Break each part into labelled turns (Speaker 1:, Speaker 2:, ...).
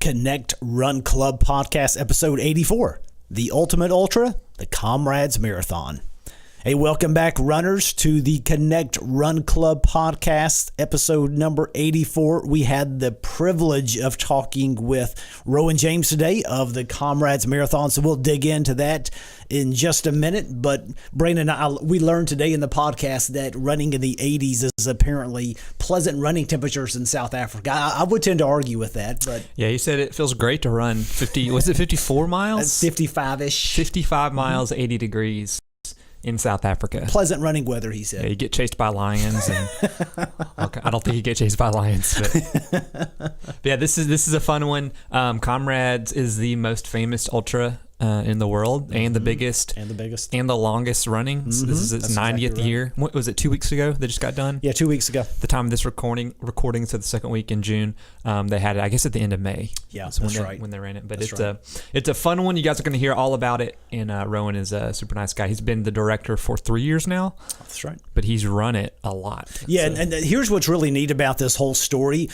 Speaker 1: Connect Run Club Podcast, episode 84, the Ultimate Ultra, the Comrades Marathon. Hey, welcome back, runners, to the Connect Run Club Podcast, episode number 84. We had the privilege of talking with Rowan James today of the Comrades Marathon, so we'll dig into that in just a minute. But Brandon and I, we learned today in the podcast that running in the 80s is apparently pleasant running temperatures in South Africa. I would tend to argue with that, but
Speaker 2: yeah, you said it feels great to run 50. Was it 54 miles?
Speaker 1: 55-ish.
Speaker 2: 55 miles, 80 degrees. In South Africa.
Speaker 1: Pleasant running weather, he said.
Speaker 2: Yeah, you get chased by lions. And okay, I don't think you get chased by lions. But yeah, this is a fun one. Comrades is the most famous ultra in the world, and the biggest. And the longest running. Mm-hmm. This is its 90th exactly year. Right. What was it, 2 weeks ago they just got done?
Speaker 1: Yeah, 2 weeks ago.
Speaker 2: The time of this recording, so the second week in June. They had it, I guess, at the end of May.
Speaker 1: Yeah, that's right.
Speaker 2: When they ran it. But it's a fun one. You guys are going to hear all about it. And Rowan is a super nice guy. He's been the director for 3 years now.
Speaker 1: That's right.
Speaker 2: But he's run it a lot.
Speaker 1: Yeah, so. And here's what's really neat about this whole story.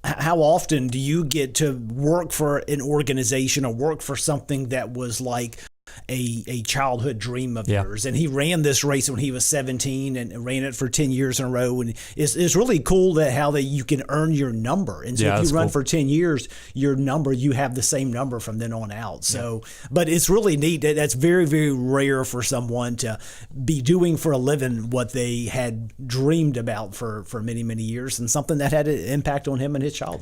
Speaker 1: How often do you get to work for an organization or work for something that was like a childhood dream of yours? And he ran this race when he was 17 and ran it for 10 years in a row. And it's really cool that you can earn your number. And so if you run for 10 years, you have the same number from then on out. So, but it's really neat. That's very, very rare for someone to be doing for a living what they had dreamed about for many, many years, and something that had an impact on him and his childhood.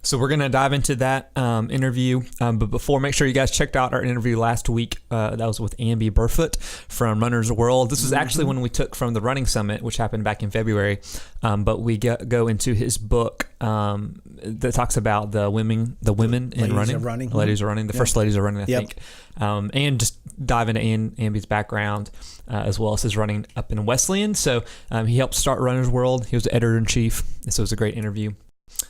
Speaker 2: So we're going to dive into that interview. But before, make sure you guys checked out our interview last week. That was with Amby Burfoot from Runner's World. This was actually when we took from the Running Summit, which happened back in February. But we go into his book that talks about the women in running. Ladies are running. The first ladies are running, I think. And just dive into Amby's background as well as his running up in Wesleyan. So he helped start Runner's World. He was the editor-in-chief. So it was a great interview.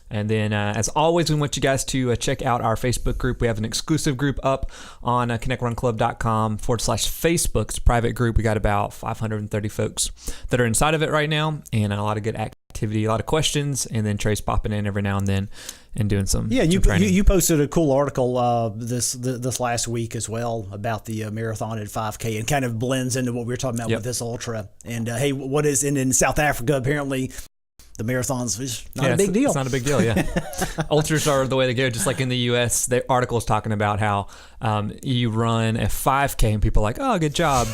Speaker 2: And then, as always, we want you guys to check out our Facebook group. We have an exclusive group up on connectrun.com/Facebook. It's a private group. We got about 530 folks that are inside of it right now, and a lot of good activity, a lot of questions, and then Trey's popping in every now and then and doing some. Yeah,
Speaker 1: you posted a cool article this last week as well about the marathon at 5K, and kind of blends into what we were talking about with this ultra. And hey, what is in South Africa apparently? The marathons is not a big deal.
Speaker 2: It's not a big deal, yeah. Ultras are the way to go, just like in the U.S. The article is talking about how you run a 5K and people are like, oh, good job.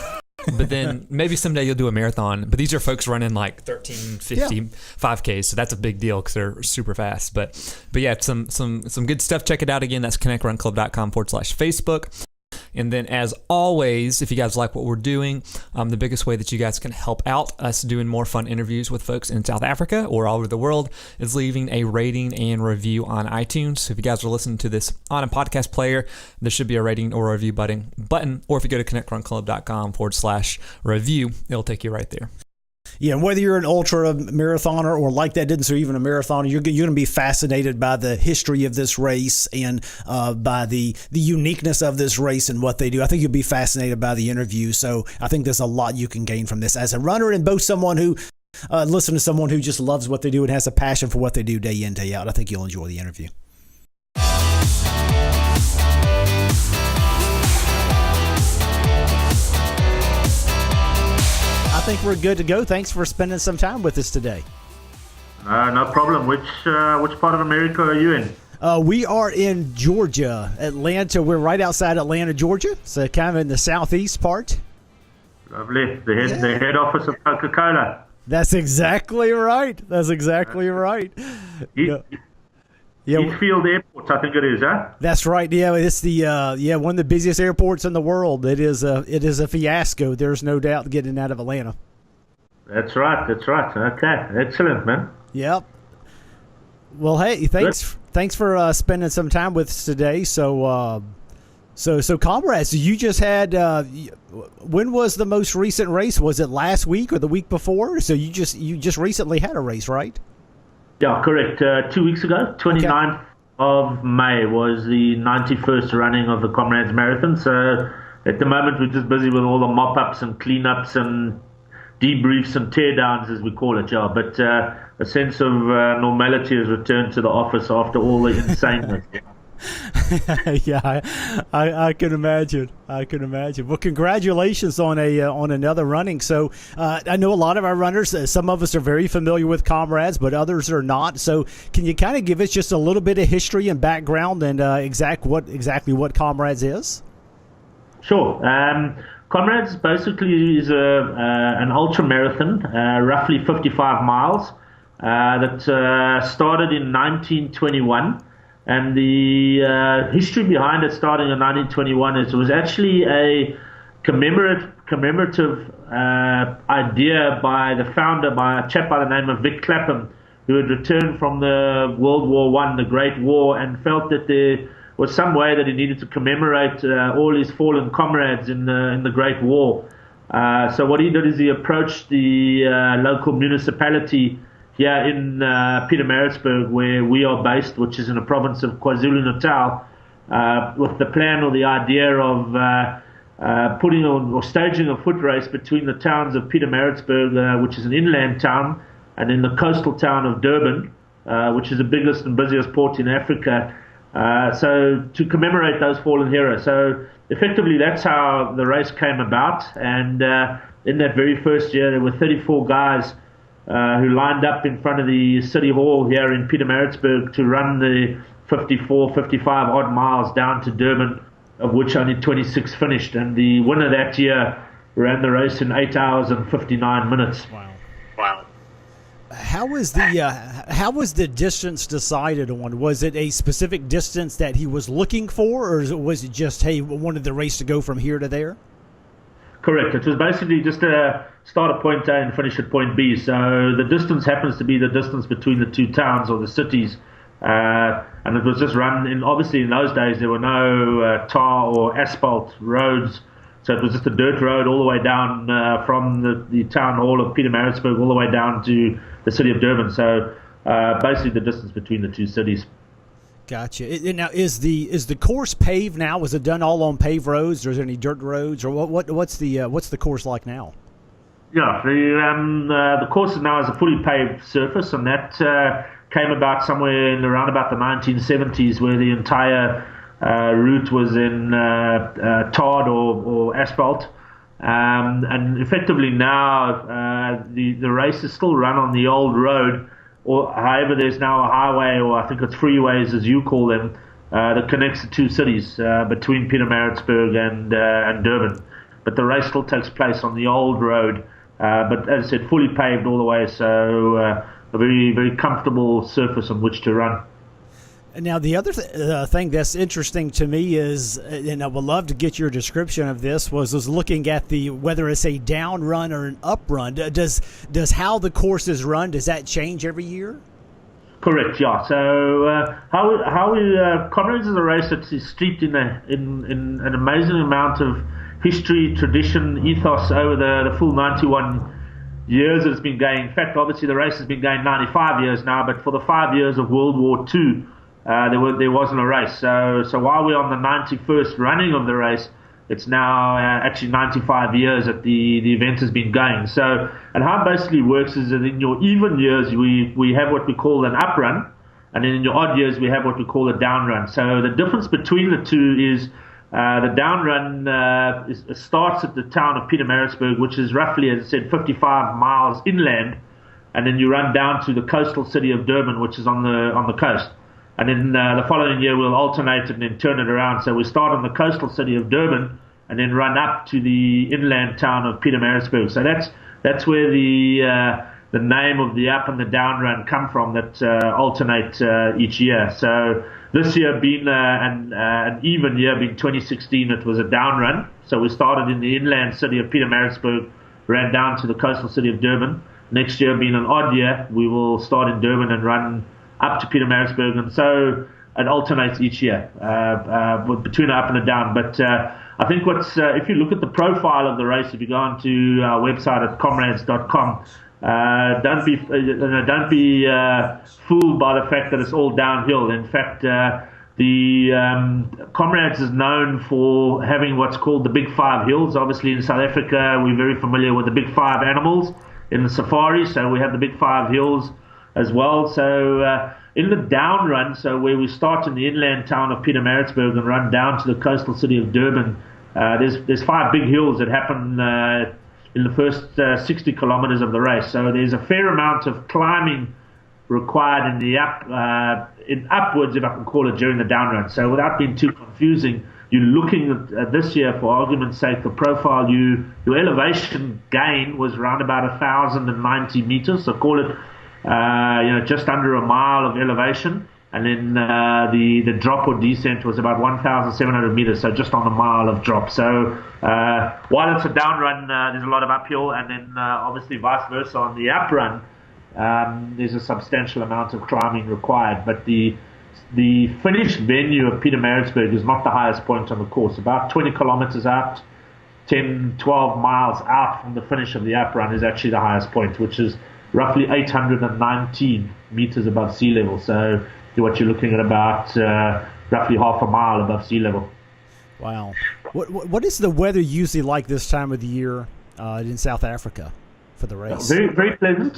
Speaker 2: But then maybe someday you'll do a marathon. But these are folks running like 13, 15 5Ks, so that's a big deal because they're super fast. But yeah, some good stuff. Check it out again. That's connectrunclub.com/Facebook. And then, as always, if you guys like what we're doing, the biggest way that you guys can help out us doing more fun interviews with folks in South Africa or all over the world is leaving a rating and review on iTunes. So if you guys are listening to this on a podcast player, there should be a rating or review button. Or if you go to connectrunclub.com/review, it'll take you right there.
Speaker 1: Yeah, and whether you're an ultra marathoner or like that didn't, so even a marathoner, you're going to be fascinated by the history of this race and by the uniqueness of this race and what they do. I think you'll be fascinated by the interview. So I think there's a lot you can gain from this as a runner and both someone who listen to someone who just loves what they do and has a passion for what they do day in, day out. I think you'll enjoy the interview. I think we're good to go. Thanks for spending some time with us today.
Speaker 3: No problem. Which part of America are you in?
Speaker 1: We are in Georgia, Atlanta. We're right outside Atlanta, Georgia. So kind of in the southeast part.
Speaker 3: Lovely. The head office of Coca-Cola.
Speaker 1: That's exactly right.
Speaker 3: Eastfield Airport, I think it is, huh?
Speaker 1: That's right. Yeah, it's the one of the busiest airports in the world. It is a fiasco. There's no doubt getting out of Atlanta.
Speaker 3: That's right. Okay, excellent, man.
Speaker 1: Yep. Well, hey, thanks for spending some time with us today. So Comrades, you just had. When was the most recent race? Was it last week or the week before? So you just recently had a race, right?
Speaker 3: Yeah, correct. 2 weeks ago, 29th of May was the 91st running of the Comrades Marathon. So at the moment, we're just busy with all the mop-ups and clean-ups and debriefs and teardowns, as we call it, yeah. But a sense of normality has returned to the office after all the insaneness.
Speaker 1: Yeah, I can imagine. I can imagine. Well, congratulations on another running. So I know a lot of our runners. Some of us are very familiar with Comrades, but others are not. So can you kind of give us just a little bit of history and background and exactly what Comrades is?
Speaker 3: Sure. Comrades basically is an ultra marathon, roughly 55 miles, that started in 1921. And the history behind it starting in 1921 is it was actually a commemorative idea by the founder, by a chap by the name of Vic Clapham, who had returned from the World War I, the Great War, and felt that there was some way that he needed to commemorate all his fallen comrades in the Great War. So what he did is he approached the local municipality here in Pietermaritzburg, where we are based, which is in the province of KwaZulu-Natal, with the plan or the idea of putting on or staging a foot race between the towns of Pietermaritzburg, which is an inland town, and then the coastal town of Durban, which is the biggest and busiest port in Africa. So to commemorate those fallen heroes. So effectively, that's how the race came about. And in that very first year, there were 34 guys who lined up in front of the city hall here in Pietermaritzburg to run the 55 odd miles down to Durban, of which only 26 finished. And the winner that year ran the race in 8 hours and 59 minutes.
Speaker 1: Wow. How was the distance decided on? Was it a specific distance that he was looking for, or was it just, hey, we wanted the race to go from here to there?
Speaker 3: Correct. It was basically just a start at point A and finish at point B. So the distance happens to be the distance between the two towns or the cities. And it was just run obviously in those days there were no tar or asphalt roads. So it was just a dirt road all the way down from the town hall of Pietermaritzburg all the way down to the city of Durban. So basically the distance between the two cities.
Speaker 1: Gotcha. Now, is the course paved now? Was it done all on paved roads, or is there any dirt roads, or what's the course like now?
Speaker 3: Yeah, the course now is a fully paved surface, and that came about somewhere in around about the 1970s, where the entire route was in tarred or asphalt. And effectively now the race is still run on the old road, or however there's now a highway, or I think it's freeways as you call them, that connects the two cities between Pietermaritzburg and Durban. But the race still takes place on the old road, but as I said, fully paved all the way, so a very, very comfortable surface on which to run.
Speaker 1: Now, the other thing that's interesting to me is, and I would love to get your description of this, was looking at whether it's a down run or an up run. Does how the course is run, does that change every year?
Speaker 3: Correct, yeah. So Comrades is a race that is steeped in an amazing amount of history, tradition, ethos over the full 91 years that it's been going. In fact, obviously the race has been going 95 years now, but for the 5 years of World War II, there wasn't a race. So while we're on the 91st running of the race, it's now actually 95 years that the event has been going. So, and how it basically works is that in your even years, we have what we call an up run, and then in your odd years, we have what we call a down run. So the difference between the two is the down run starts at the town of Pietermaritzburg, which is roughly, as I said, 55 miles inland, and then you run down to the coastal city of Durban, which is on the coast. And then the following year we'll alternate and then turn it around. So we start on the coastal city of Durban and then run up to the inland town of Pietermaritzburg. So that's where the name of the up and the down run come from, that alternate each year. So this year being an even year, being 2016, it was a down run. So we started in the inland city of Pietermaritzburg, ran down to the coastal city of Durban. Next year being an odd year, we will start in Durban and run up to Pietermaritzburg, and so it alternates each year between an up and a down. But I think if you look at the profile of the race, if you go onto our website at comrades.com, don't be fooled by the fact that it's all downhill. In fact, The Comrades is known for having what's called the Big Five Hills. Obviously, in South Africa, we're very familiar with the Big Five animals in the safari, so we have the Big Five Hills as well. So in the down run, so where we start in the inland town of Pietermaritzburg and run down to the coastal city of Durban, there's 5 big hills that happen in the first 60 kilometers of the race. So there's a fair amount of climbing required in the upwards, if I can call it, during the down run. So without being too confusing, you're looking at this year, for argument's sake, the profile, your elevation gain was around about 1,090 meters. So call it, just under a mile of elevation. And then the drop or descent was about 1,700 meters, so just on a mile of drop. So while it's a down run, there's a lot of uphill, and then obviously vice versa on the up run, there's a substantial amount of climbing required. But the finished venue of Pietermaritzburg is not the highest point on the course. About 20 kilometers out, 10, 12 miles out from the finish of the up run is actually the highest point, which is roughly 819 meters above sea level. So what you're looking at about roughly half a mile above sea level.
Speaker 1: Wow. What is the weather usually like this time of the year in South Africa for the race?
Speaker 3: Very, very pleasant.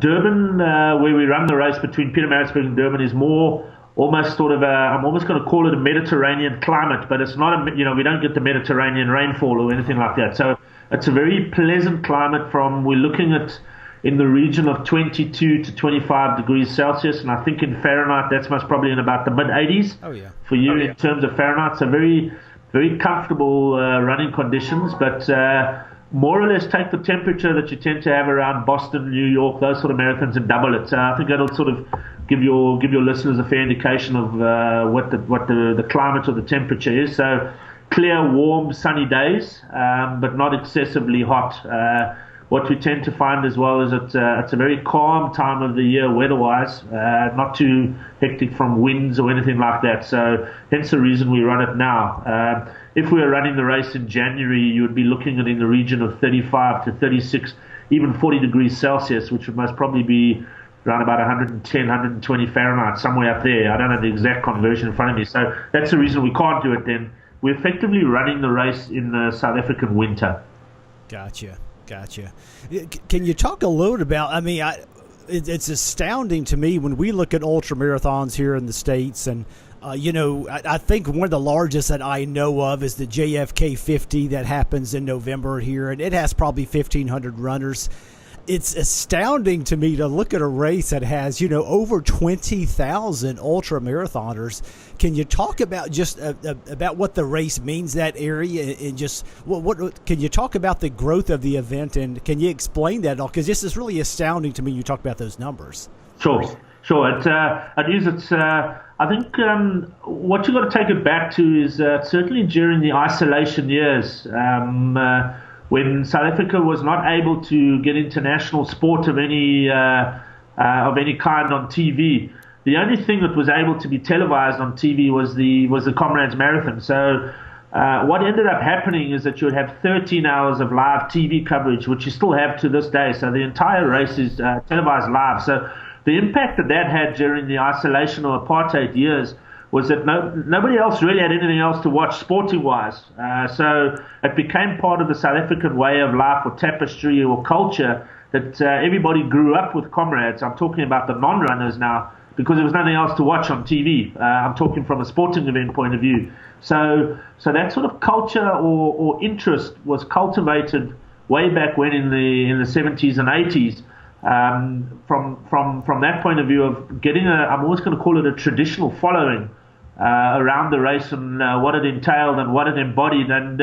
Speaker 3: Durban, where we run the race between Pietermaritzburg and Durban, is more almost sort of I'm almost going to call it a Mediterranean climate, but it's not we don't get the Mediterranean rainfall or anything like that. So it's a very pleasant climate. We're looking at in the region of 22 to 25 degrees Celsius, and I think in Fahrenheit that's most probably in about the mid 80s.
Speaker 1: Oh yeah.
Speaker 3: For you in terms of Fahrenheit, so very, very comfortable running conditions, but more or less take the temperature that you tend to have around Boston, New York, those sort of marathons, and double it. So I think that'll sort of give your listeners a fair indication of what the climate or the temperature is. So clear, warm, sunny days, but not excessively hot. What we tend to find as well is it's a very calm time of the year weather-wise, not too hectic from winds or anything like that. So hence the reason we run it now. If we were running the race in January, you would be looking at in the region of 35 to 36, even 40 degrees Celsius, which would most probably be around about 110, 120 Fahrenheit, somewhere up there. I don't have the exact conversion in front of me. So that's the reason we can't do it then. We're effectively running the race in the South African winter.
Speaker 1: Gotcha. Can you talk a little bit about, it's astounding to me when we look at ultramarathons here in the States, and I think one of the largest that I know of is the JFK 50 that happens in November here, and it has probably 1,500 runners. It's astounding to me to look at a race that has, over 20,000 ultra-marathoners. Can you talk about just about what the race means, that area, and just what can you talk about the growth of the event, and can you explain that at all? Because this is really astounding to me. You talk about those numbers.
Speaker 3: Sure. It is. It's. I think what you've got to take it back to is certainly during the isolation years. When South Africa was not able to get international sport of any kind on TV, the only thing that was able to be televised on TV was the Comrades Marathon. So what ended up happening is that you would have 13 hours of live TV coverage, which you still have to this day. So the entire race is televised live. So the impact that had during the isolation or apartheid years was that nobody else really had anything else to watch sporting-wise. So it became part of the South African way of life or tapestry or culture that everybody grew up with Comrades. I'm talking about the non-runners now, because there was nothing else to watch on TV. I'm talking from a sporting event point of view. So that sort of culture or interest was cultivated way back when in the 70s and 80s. From that point of view of getting I'm always going to call it a traditional following around the race and what it entailed and what it embodied. And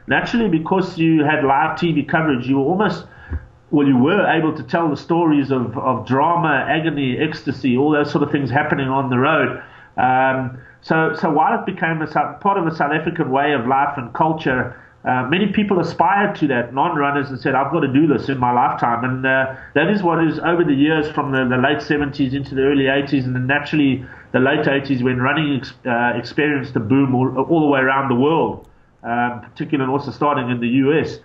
Speaker 3: naturally, because you had live TV coverage, you were able to tell the stories of drama, agony, ecstasy, all those sort of things happening on the road. So while it became part of a South African way of life and culture, many people aspired to that, non-runners, and said, I've got to do this in my lifetime. And that is what is over the years from the late 70s into the early 80s, and then naturally the late 80s when running experienced a boom all the way around the world, particularly and also starting in the US.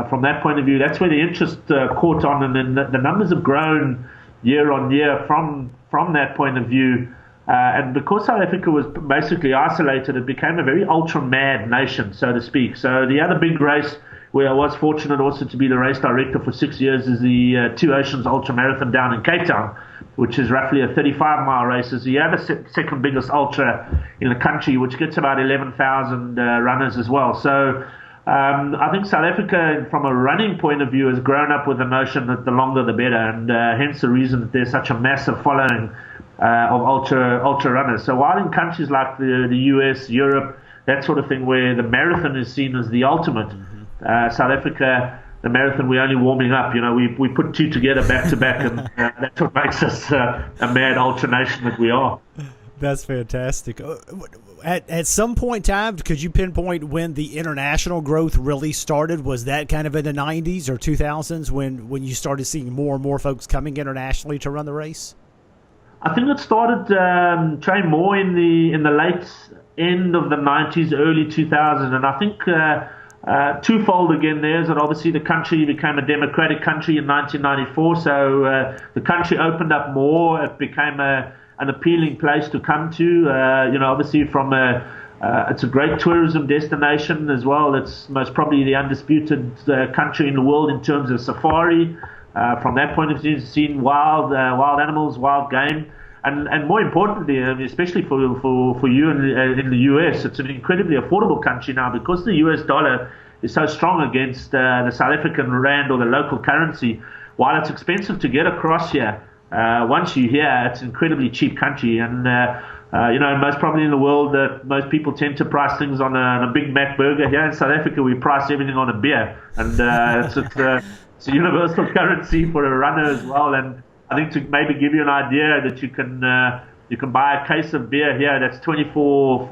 Speaker 3: From that point of view, that's where the interest caught on, and then the numbers have grown year on year from that point of view. And because South Africa was basically isolated, it became a very ultra-mad nation, so to speak. So the other big race where I was fortunate also to be the race director for 6 years is the Two Oceans Ultramarathon down in Cape Town, which is roughly a 35-mile race. It's the other second biggest ultra in the country, which gets about 11,000 runners as well. So I think South Africa, from a running point of view, has grown up with the notion that the longer the better, and hence the reason that there's such a massive following of ultra runners. So while in countries like the US, Europe, that sort of thing, where the marathon is seen as the ultimate, South Africa, the marathon, we're only warming up. We put two together back to back, and that's what makes us a mad ultra nation that we are.
Speaker 1: That's fantastic. At some point in time, could you pinpoint when the international growth really started? Was that kind of in the 90s or 2000s when you started seeing more and more folks coming internationally to run the race?
Speaker 3: I think it started train more in the late end of the 90s, early 2000s, and I think twofold again there is that obviously the country became a democratic country in 1994, so the country opened up more. It became an appealing place to come to. Obviously it's a great tourism destination as well. It's most probably the undisputed country in the world in terms of safari. From that point of view, seeing wild animals, wild game, and more importantly, especially for you in the US, it's an incredibly affordable country now because the US dollar is so strong against the South African rand or the local currency. While it's expensive to get across here, once you're here, it's an incredibly cheap country. And most probably in the world, most people tend to price things on a Big Mac burger. Here in South Africa, we price everything on a beer, and it's a universal currency for a runner as well. And I think to maybe give you an idea that you can buy a case of beer here that's 24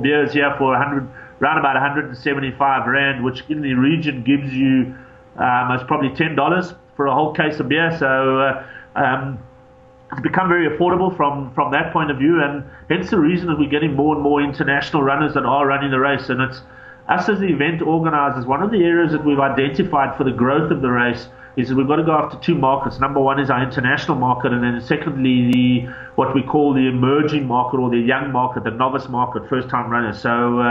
Speaker 3: beers here for around about 175 rand, which in the region gives you most probably $10 for a whole case of beer. So it's become very affordable from that point of view, and hence the reason that we're getting more and more international runners that are running the race. And it's us as the event organizers, one of the areas that we've identified for the growth of the race is that we've got to go after two markets. Number one is our international market, and then secondly, what we call the emerging market or the young market, the novice market, first-time runners. So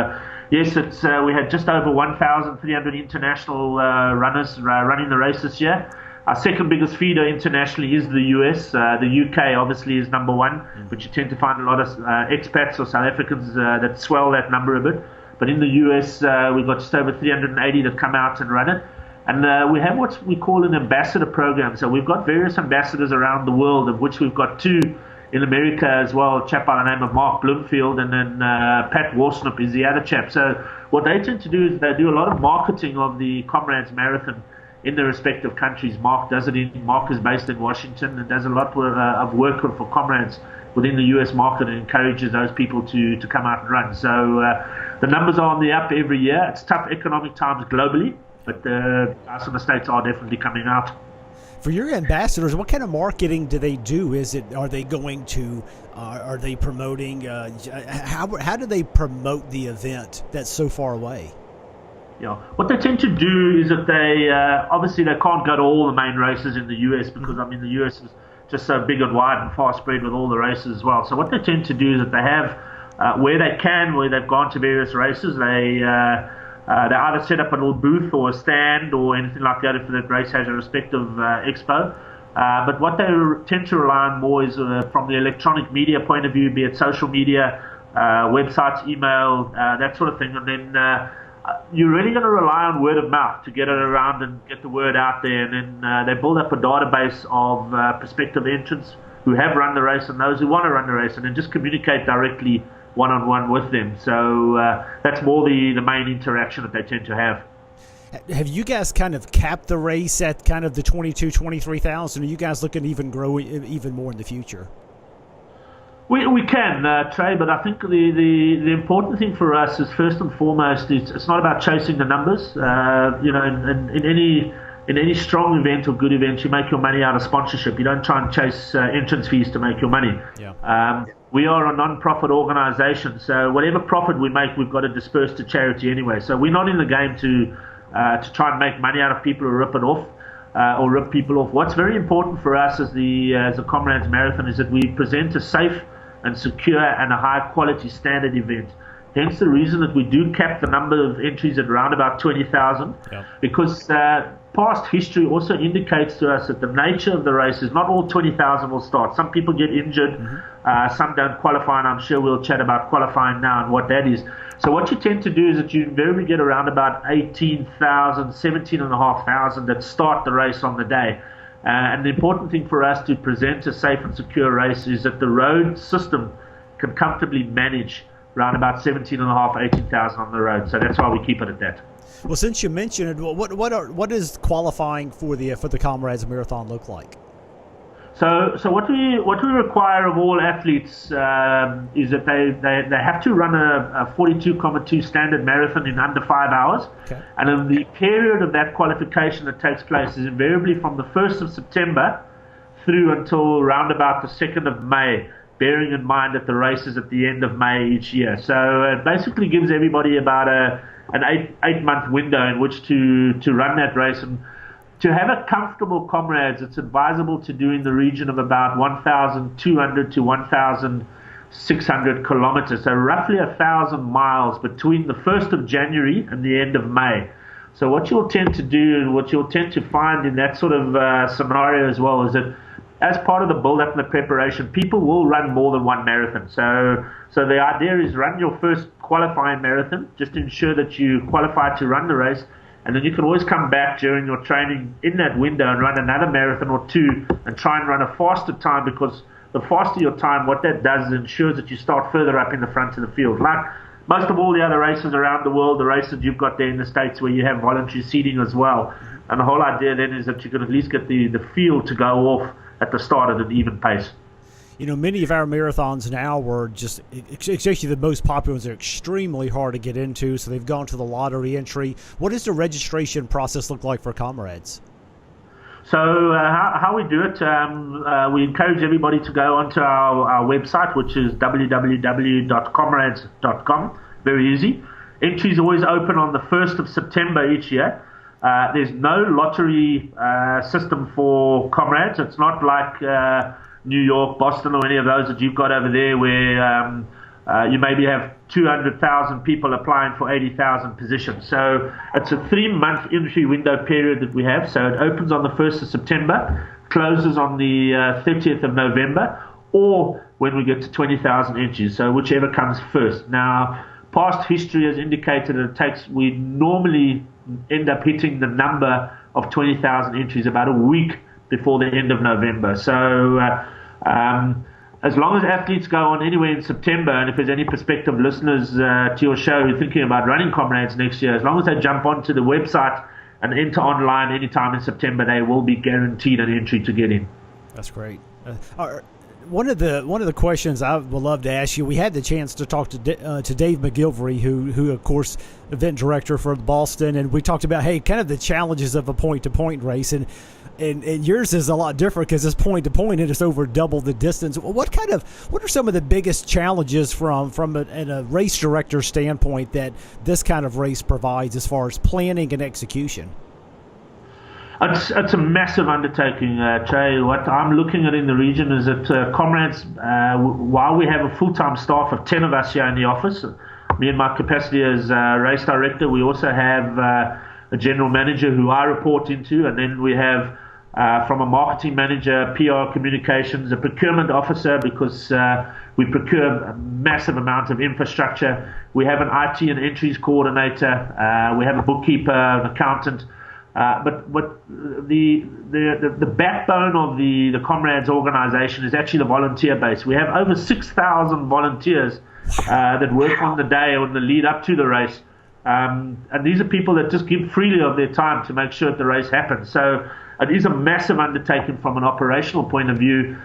Speaker 3: yes, we had just over 1,300 international runners running the race this year. Our second biggest feeder internationally is the US. The UK obviously is number one, but you tend to find a lot of expats or South Africans that swell that number a bit. But in the US, we've got just over 380 that come out and run it. And we have what we call an ambassador program. So we've got various ambassadors around the world, of which we've got two in America as well, a chap by the name of Mark Bloomfield, and then Pat Warsnip is the other chap. So what they tend to do is they do a lot of marketing of the Comrades Marathon in their respective countries. Mark is based in Washington and does a lot of work for Comrades within the US market and encourages those people to come out and run. So the numbers are on the up every year. It's tough economic times globally, but us in the States are definitely coming out.
Speaker 1: For your ambassadors, what kind of marketing do they do? Are they going to, are they promoting, how do they promote the event that's so far away?
Speaker 3: Yeah, what they tend to do is that they obviously they can't go to all the main races in the US because the US is just so big and wide and far spread with all the races as well. So what they tend to do is that they have where they've gone to various races, they either set up a little booth or a stand or anything like that if that race has a respective expo. But what they tend to rely on more is from the electronic media point of view, be it social media, websites, email, that sort of thing, and then. You're really going to rely on word of mouth to get it around and get the word out there, and then they build up a database of prospective entrants who have run the race and those who want to run the race, and then just communicate directly one-on-one with them. So that's more the main interaction that they tend to have.
Speaker 1: Have you guys kind of capped the race at kind of the 23,000? Are you guys looking to even grow even more in the future?
Speaker 3: We can, Trey, but I think the important thing for us is first and foremost it's not about chasing the numbers. In any strong event or good event, you make your money out of sponsorship. You don't try and chase entrance fees to make your money. Yeah. We are a non-profit organisation, so whatever profit we make, we've got to disperse to charity anyway. So we're not in the game to try and make money out of people or rip it off. Or rip people off. What's very important for us as the Comrades Marathon is that we present a safe and secure and a high quality standard event. Hence the reason that we do cap the number of entries at around about 20,000, because past history also indicates to us that the nature of the race is not all 20,000 will start. Some people get injured, some don't qualify, and I'm sure we'll chat about qualifying now and what that is. So what you tend to do is that you invariably get around about 18,000, 17,500 that start the race on the day. And the important thing for us to present a safe and secure race is that the road system can comfortably manage around about 17,500, 18,000 on the road. So that's why we keep it at that.
Speaker 1: Well, since you mentioned it, what does qualifying for the Comrades Marathon look like?
Speaker 3: So what we require of all athletes is that they have to run a 42.2 standard marathon in under 5 hours. Okay. And in the period of that qualification that takes place is invariably from the 1st of September through until around about the 2nd of May, bearing in mind that the race is at the end of May each year. So it basically gives everybody about an 8-month window in which to run that race. And to have a comfortable Comrades, it's advisable to do in the region of about 1,200 to 1,600 kilometers, so roughly 1,000 miles between the 1st of January and the end of May. So what you'll tend to do and what you'll tend to find in that sort of scenario as well is that as part of the build-up and the preparation, people will run more than one marathon. So the idea is run your first qualifying marathon, just to ensure that you qualify to run the race, and then you can always come back during your training in that window and run another marathon or two and try and run a faster time, because the faster your time, what that does is ensures that you start further up in the front of the field. Like most of all the other races around the world, the races you've got there in the States where you have voluntary seating as well. And the whole idea then is that you can at least get the field to go off at the start at an even pace.
Speaker 1: You know, many of our marathons now were just, especially the most popular ones, are extremely hard to get into, so they've gone to the lottery entry. What does the registration process look like for Comrades?
Speaker 3: So how we do it, we encourage everybody to go onto our website, which is www.comrades.com. Very easy. Entries always open on the 1st of September each year. There's no lottery system for Comrades. It's not like New York, Boston, or any of those that you've got over there where you maybe have 200,000 people applying for 80,000 positions. So it's a 3-month entry window period that we have. So it opens on the 1st of September, closes on the 30th of November, or when we get to 20,000 entries, so whichever comes first. Now, past history has indicated that we normally end up hitting the number of 20,000 entries about a week before the end of November. So as long as athletes go on anywhere in September, and if there's any prospective listeners to your show who are thinking about running Comrades next year, as long as they jump onto the website and enter online anytime in September, they will be guaranteed an entry to get in.
Speaker 1: That's great. One of the questions I would love to ask you, we had the chance to talk to Dave McGilvery, who of course event director for Boston, and we talked about kind of the challenges of a point-to-point race, and yours is a lot different because it's point-to-point and it's over double the distance. What are some of the biggest challenges from a race director standpoint that this kind of race provides as far as planning and execution?
Speaker 3: It's a massive undertaking, Trey. What I'm looking at in the region is that Comrades, while we have a full-time staff of 10 of us here in the office, me in my capacity as race director, we also have a general manager who I report into, and then we have from a marketing manager, PR communications, a procurement officer, because we procure a massive amount of infrastructure. We have an IT and entries coordinator. We have a bookkeeper, an accountant. But the backbone of the Comrades organization is actually the volunteer base. We have over 6,000 volunteers that work on the day or in the lead up to the race. And these are people that just give freely of their time to make sure that the race happens. So it is a massive undertaking from an operational point of view.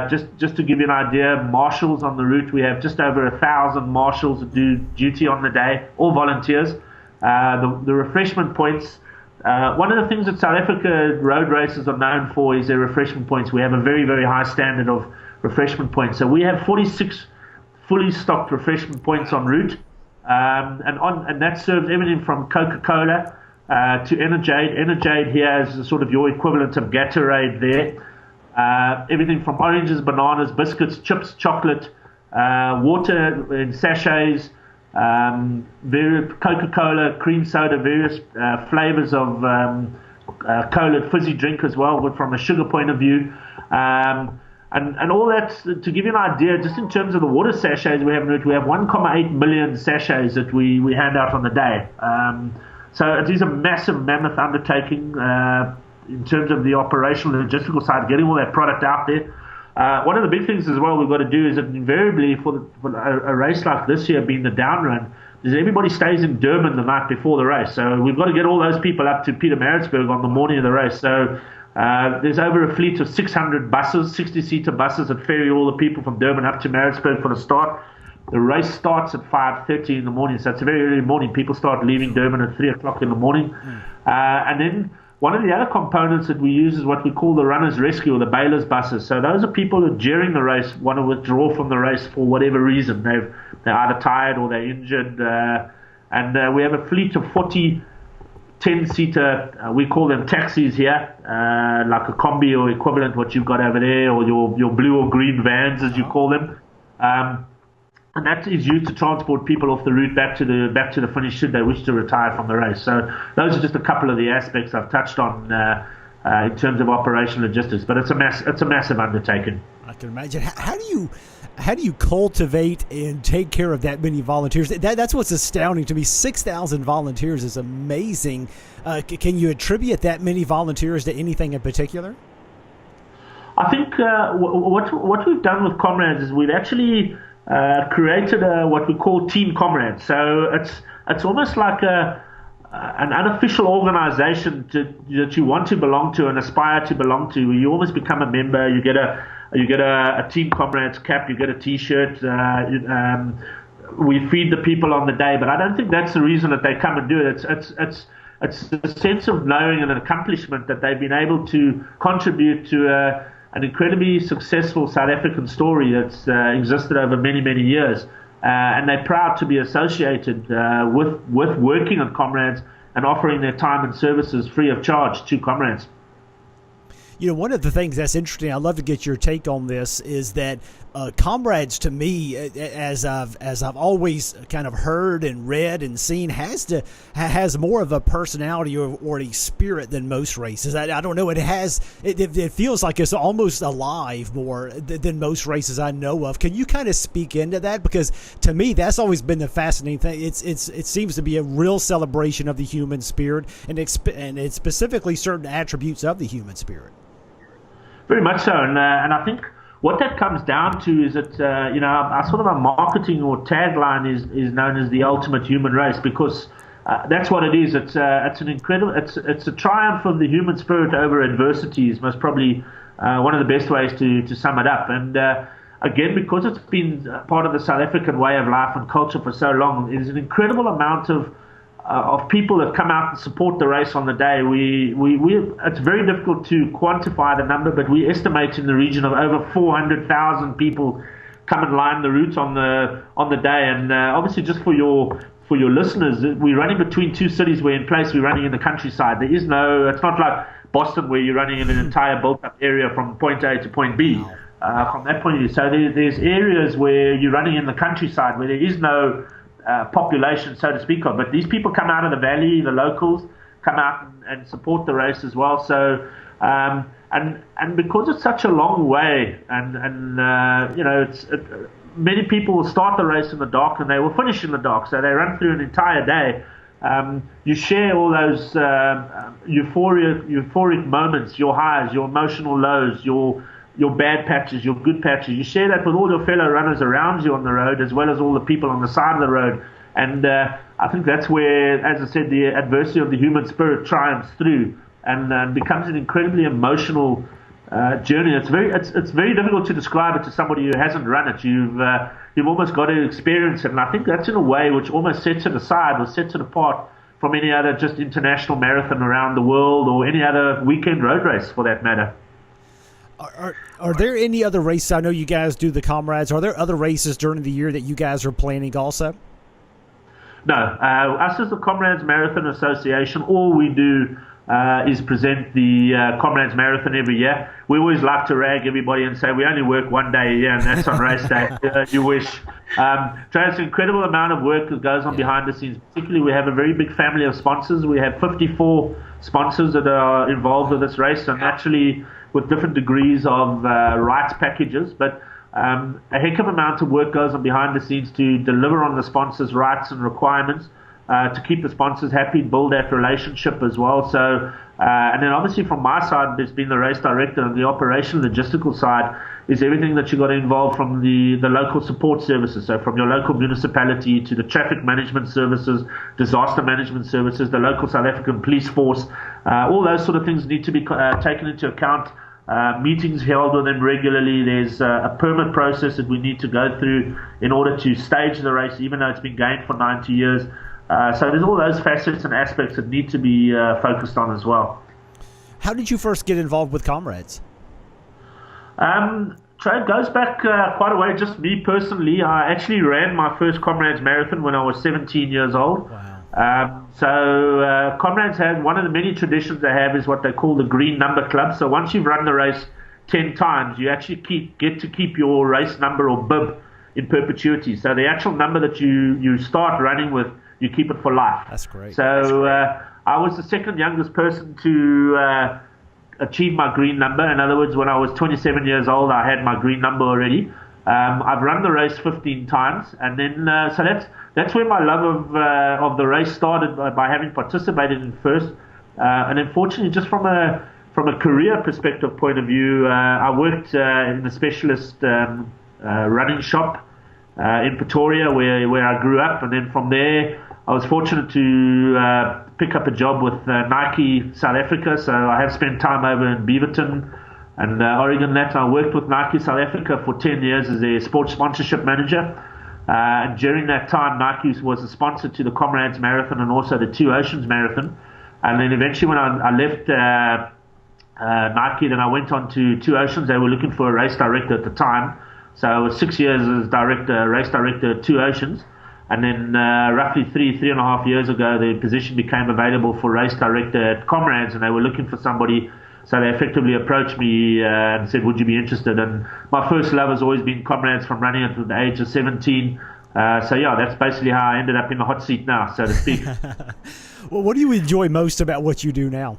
Speaker 3: Just to give you an idea, marshals on the route, we have just over 1,000 marshals that do duty on the day, all volunteers. The refreshment points. One of the things that South Africa road races are known for is their refreshment points. We have a very, very high standard of refreshment points. So we have 46 fully stocked refreshment points en route, and that serves everything from Coca-Cola to Energade. Energade here is sort of your equivalent of Gatorade there. Everything from oranges, bananas, biscuits, chips, chocolate, water in sachets, various Coca-Cola, cream soda, various flavors of cola fizzy drink as well, but from a sugar point of view. And all that, to give you an idea, just in terms of the water sachets we have in route, we have 1.8 million sachets that we hand out on the day. So it is a massive, mammoth undertaking in terms of the operational and logistical side, getting all that product out there. One of the big things as well we've got to do is that invariably for a race like this year being the down run, is everybody stays in Durban the night before the race. So we've got to get all those people up to Pietermaritzburg on the morning of the race. So there's over a fleet of 600 buses, 60-seater buses that ferry all the people from Durban up to Maritzburg for the start. The race starts at 5:30 in the morning, so it's a very early morning. People start leaving Durban at 3 o'clock in the morning. And then one of the other components that we use is what we call the runners' rescue, or the bailers' buses. So those are people who during the race want to withdraw from the race for whatever reason. They're either tired or they're injured. And we have a fleet of 40 10-seater, we call them taxis here, like a combi or equivalent what you've got over there, or your blue or green vans as you call them. And that is used to transport people off the route back to the finish should they wish to retire from the race. So those are just a couple of the aspects I've touched on in terms of operational logistics. But it's a massive undertaking.
Speaker 1: I can imagine. How do you cultivate and take care of that many volunteers? That's what's astounding to me. 6,000 volunteers is amazing. Can you attribute that many volunteers to anything in particular?
Speaker 3: I think what we've done with Comrades is we've actually created what we call Team Comrades. So it's almost like an unofficial organization that you want to belong to and aspire to belong to. You almost become a member. You get a Team Comrades cap. You get a T-shirt. We feed the people on the day, but I don't think that's the reason that they come and do it. It's a sense of knowing and an accomplishment that they've been able to contribute to an incredibly successful South African story that's existed over many, many years. And they're proud to be associated with working on Comrades and offering their time and services free of charge to Comrades.
Speaker 1: You know, one of the things that's interesting, I'd love to get your take on this, is that Comrades, to me, as I've always kind of heard and read and seen, has more of a personality or a spirit than most races. I don't know. It feels like it's almost alive more than most races I know of. Can you kind of speak into that? Because to me, that's always been the fascinating thing. It seems to be a real celebration of the human spirit, and it's specifically certain attributes of the human spirit.
Speaker 3: Very much so, and I think what that comes down to is that our sort of our marketing or tagline is known as the ultimate human race, because that's what it is. It's an incredible. It's a triumph of the human spirit over adversity is most probably one of the best ways to sum it up. And again, because it's been part of the South African way of life and culture for so long, there's an incredible amount of people that come out and support the race on the day. It's very difficult to quantify the number, but we estimate in the region of over 400,000 people come and line the route on the day. And obviously, just for your listeners, we're running between two cities. We're running in the countryside. It's not like Boston where you're running in an entire built-up area from point A to point B. From that point of view, so there's areas where you're running in the countryside where there is no population, so to speak of, but these people come out of the valley, the locals come out and support the race as well. So and because it's such a long way, and many people will start the race in the dark and they will finish in the dark, so they run through an entire day. You share all those euphoric moments, your highs, your emotional lows, your bad patches, your good patches. You share that with all your fellow runners around you on the road, as well as all the people on the side of the road. And I think that's where, as I said, the adversity of the human spirit triumphs through and becomes an incredibly emotional journey. It's very difficult to describe it to somebody who hasn't run it. You've almost got to experience it. And I think that's in a way which almost sets it aside or sets it apart from any other just international marathon around the world or any other weekend road race for that matter.
Speaker 1: Are there any other races? I know you guys do the Comrades. Are there other races during the year that you guys are planning also?
Speaker 3: No. Us as the Comrades Marathon Association, all we do is present the Comrades Marathon every year. We always like to rag everybody and say we only work one day a year, and that's on race day. You wish. So it's an incredible amount of work that goes on behind the scenes. Particularly, we have a very big family of sponsors. We have 54 sponsors that are involved with this race, and actually with different degrees of rights packages. But a heck of amount of work goes on behind the scenes to deliver on the sponsors' rights and requirements, to keep the sponsors happy, build that relationship as well. So, and then obviously from my side, there's been the race director, and the operational logistical side is everything that you got to involve from the local support services. So from your local municipality to the traffic management services, disaster management services, the local South African police force, all those sort of things need to be taken into account. Meetings held with them regularly. There's a permit process that we need to go through in order to stage the race, even though it's been going for 90 years. So there's all those facets and aspects that need to be focused on as well.
Speaker 1: How did you first get involved with Comrades?
Speaker 3: It goes back quite a way. Just me personally, I actually ran my first Comrades Marathon when I was 17 years old.
Speaker 1: Wow.
Speaker 3: So Comrades have one of the many traditions they have is what they call the Green Number Club. So once you've run the race 10 times, you actually get to keep your race number or bib in perpetuity. So the actual number that you start running with, you keep it for life.
Speaker 1: That's great.
Speaker 3: So I was the second youngest person to achieve my green number. In other words, when I was 27 years old, I had my green number already. I've run the race 15 times, and then so that's where my love of the race started, by having participated in first. And unfortunately, just from a career perspective point of view, I worked in a specialist running shop in Pretoria, where I grew up, and then from there I was fortunate to pick up a job with Nike South Africa. So I have spent time over in Beaverton and Oregon. I worked with Nike South Africa for 10 years as their sports sponsorship manager. And during that time, Nike was a sponsor to the Comrades Marathon and also the Two Oceans Marathon. And then eventually when I left Nike, then I went on to Two Oceans. They were looking for a race director at the time. So I was 6 years as race director at Two Oceans. And then roughly three and a half years ago, the position became available for race director at Comrades, and they were looking for somebody. So they effectively approached me and said, would you be interested? And my first love has always been Comrades from running it at the age of 17. So yeah, that's basically how I ended up in the hot seat now, so to speak.
Speaker 1: Well, what do you enjoy most about what you do now?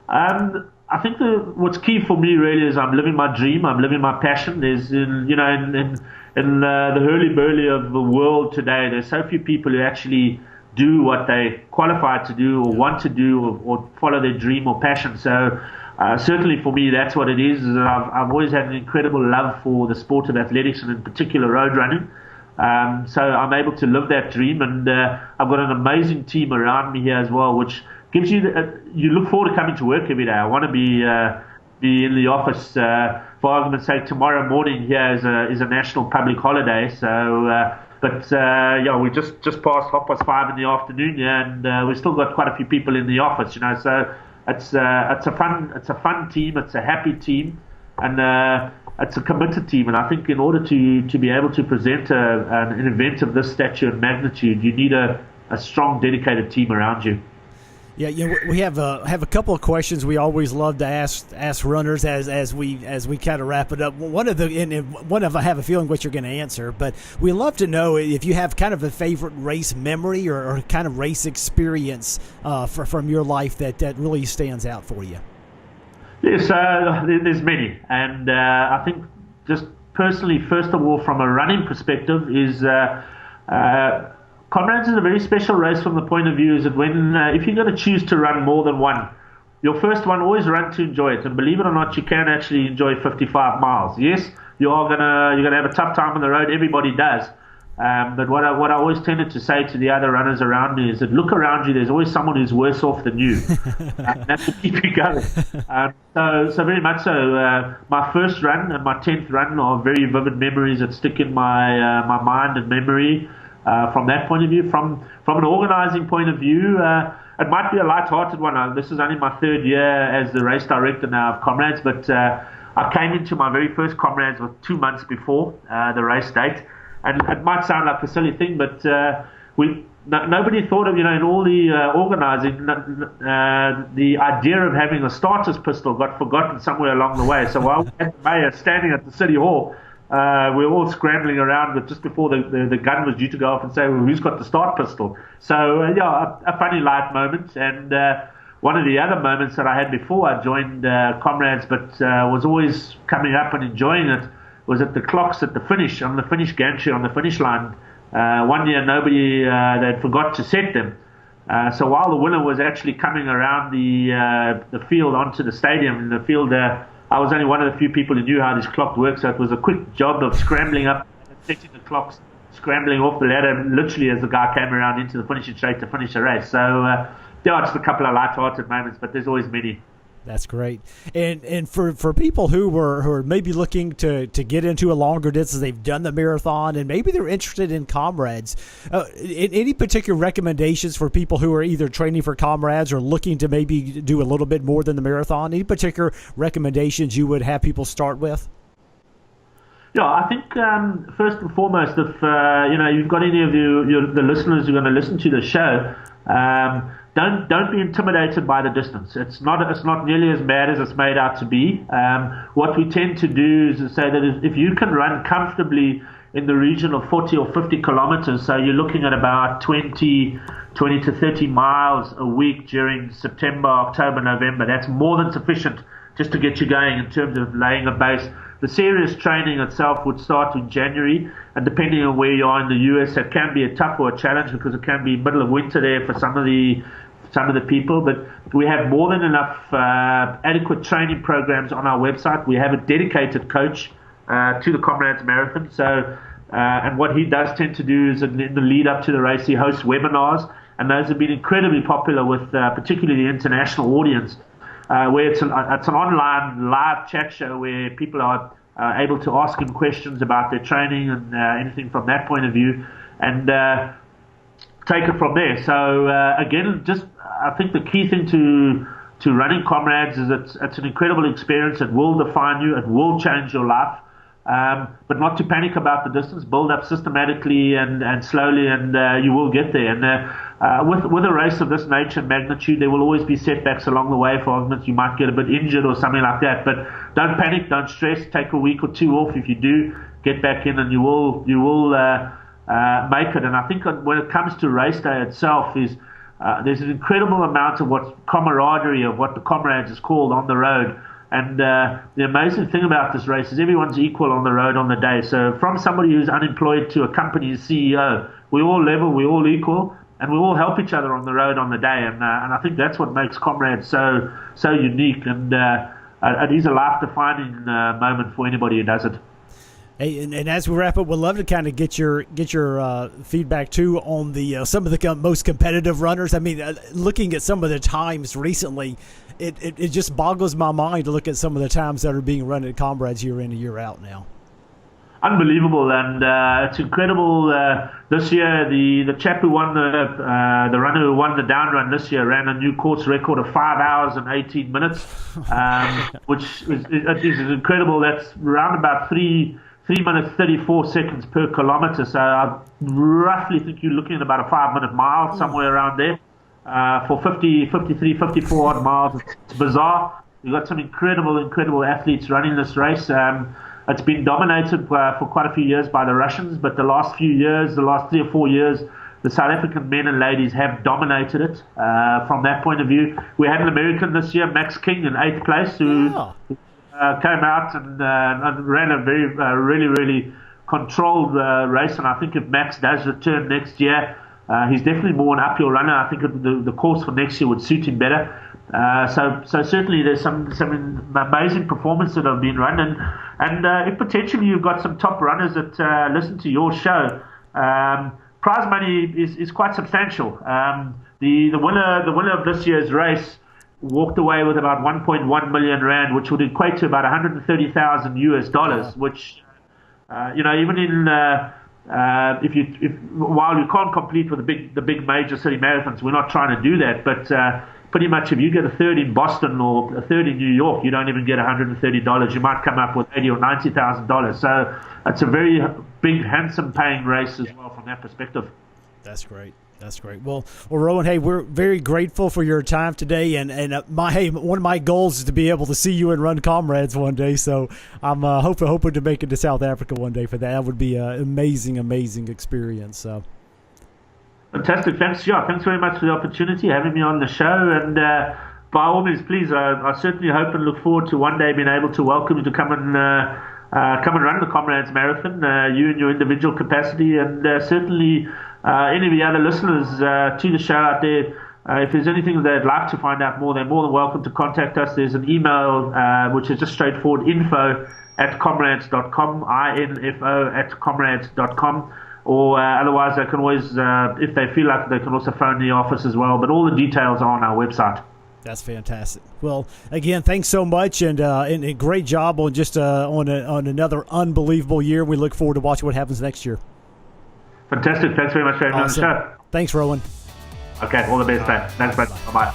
Speaker 3: I think what's key for me really is I'm living my dream. I'm living my passion. There's, in the hurly-burly of the world today, there's so few people who actually do what they qualified to do or want to do or follow their dream or passion. So certainly for me, that's what it is. I've always had an incredible love for the sport of athletics and in particular road running. So I'm able to live that dream, and I've got an amazing team around me here as well, which gives you you look forward to coming to work every day. I want to be in the office. For argument's sake, tomorrow morning here is a national public holiday. So, we just passed 5:30 in the afternoon, and we've still got quite a few people in the office. So it's a fun team, it's a happy team, and it's a committed team. And I think in order to be able to present an event of this stature and magnitude, you need a strong, dedicated team around you.
Speaker 1: Yeah, we have a couple of questions we always love to ask runners as we kind of wrap it up. One of I have a feeling what you're going to answer, but we love to know if you have kind of a favorite race memory or kind of race experience from your life that really stands out for you.
Speaker 3: Yes, there's many, and I think just personally, first of all, from a running perspective, is Comrades is a very special race from the point of view is that if you're going to choose to run more than one, your first one, always run to enjoy it. And believe it or not, you can actually enjoy 55 miles. Yes, you're gonna have a tough time on the road. Everybody does. But what I always tended to say to the other runners around me is that look around you. There's always someone who's worse off than you. And that's to keep you going. So very much so. My first run and my 10th run are very vivid memories that stick in my mind and memory. From that point of view, from an organizing point of view, it might be a light-hearted one. This is only my third year as the race director now of Comrades, but I came into my very first Comrades 2 months before the race date. And it might sound like a silly thing, but nobody thought of, in all the organizing, the idea of having a starter's pistol got forgotten somewhere along the way. So while we had the mayor standing at the city hall, we were all scrambling around with just before the gun was due to go off and say, well, who's got the start pistol? So, a funny light moment. And one of the other moments that I had before I joined Comrades, but was always coming up and enjoying it, was at the clocks at the finish, on the finish gantry, on the finish line. One year nobody they'd forgot to set them. So while the winner was actually coming around the field onto the stadium, in the field, I was only one of the few people who knew how this clock works. So it was a quick job of scrambling up, setting the clocks, scrambling off the ladder, literally as the guy came around into the finishing straight to finish the race. So just a couple of light-hearted moments, but there's always many.
Speaker 1: That's great. And for people who are maybe looking to get into a longer distance, they've done the marathon, and maybe they're interested in Comrades, any particular recommendations for people who are either training for Comrades or looking to maybe do a little bit more than the marathon? Any particular recommendations you would have people start with?
Speaker 3: Yeah, I think first and foremost, if you've got any of the listeners who are going to listen to the show, don't be intimidated by the distance. It's not nearly as bad as it's made out to be. What we tend to do is to say that if you can run comfortably in the region of 40 or 50 kilometers, so you're looking at about 20 to 30 miles a week during September, October, November, that's more than sufficient just to get you going in terms of laying a base. The serious training itself would start in January, and depending on where you are in the US, it can be a tough or a challenge because it can be middle of winter there for some of the people. But we have more than enough adequate training programs on our website. We have a dedicated coach to the Comrades Marathon. So, and what he does tend to do is in the lead up to the race, he hosts webinars, and those have been incredibly popular with particularly the international audience. Where it's an online live chat show where people are able to ask him questions about their training and anything from that point of view, and take it from there. So again, I think the key thing to running Comrades is it's an incredible experience. It will define you. It will change your life. But not to panic about the distance. Build up systematically and slowly, and you will get there. And with a race of this nature and magnitude, there will always be setbacks along the way. For arguments, you might get a bit injured or something like that. But don't panic, don't stress. Take a week or two off. If you do, get back in, and you will make it. And I think when it comes to race day itself, there's an incredible amount of camaraderie of what the Comrades is called on the road. And the amazing thing about this race is everyone's equal on the road on the day. So from somebody who's unemployed to a company's CEO, we all level, we all equal, and we all help each other on the road on the day. And I think that's what makes Comrades so unique. And it is a life-defining moment for anybody who does it.
Speaker 1: Hey, and as we wrap up, we'd love to kind of get your feedback too on the some of the most competitive runners. I mean, looking at some of the times recently, it just boggles my mind to look at some of the times that are being run at Comrades year in and year out now.
Speaker 3: Unbelievable, and it's incredible. This year, the chap who won the runner who won the down run this year ran a new course record of 5 hours and 18 minutes, which is incredible. That's around about 3 minutes 34 seconds per kilometer. So I roughly think you're looking at about a 5-minute mile, somewhere around there. For 50, 53, 54 odd miles. It's bizarre. You've got some incredible athletes running this race. It's been dominated for quite a few years by the Russians, but the last 3 or 4 years, the South African men and ladies have dominated it from that point of view. We had an American this year, Max King, in 8th place, who came out and ran a very really controlled race. And I think if Max does return next year, he's definitely more an uphill runner. I think the course for next year would suit him better. So certainly there's some amazing performances that have been run, and if potentially you've got some top runners that listen to your show, prize money is quite substantial. The winner of this year's race walked away with about 1.1 million rand, which would equate to about $130,000 which even in while you can't compete with the big major city marathons, we're not trying to do that, but pretty much if you get a third in Boston or a third in New York, you don't even get $130. You might come up with $80,000 or $90,000. So it's a very big, handsome paying race as well from that perspective.
Speaker 1: That's great. That's great. Well, Rowan, hey, we're very grateful for your time today, and one of my goals is to be able to see you and run Comrades one day. So I'm hoping to make it to South Africa one day for that. That would be an amazing experience. So
Speaker 3: fantastic. Thanks very much for the opportunity, having me on the show. And by all means, please, I certainly hope and look forward to one day being able to welcome you to come and run the Comrades Marathon, you in your individual capacity, and certainly any of the other listeners to the show out there, if there's anything they'd like to find out more, they're more than welcome to contact us. There's an email which is just straightforward, info@comrades.com, info@comrades.com, or otherwise they can always, if they feel like, they can also phone the office as well. But all the details are on our website.
Speaker 1: That's fantastic. Well, again, thanks so much, and a great job on just on another unbelievable year. We look forward to watching what happens next year.
Speaker 3: Fantastic. Thanks very much for having me on the show.
Speaker 1: Thanks, Rowan.
Speaker 3: Okay, all the best, mate. Thanks, mate. Bye-bye.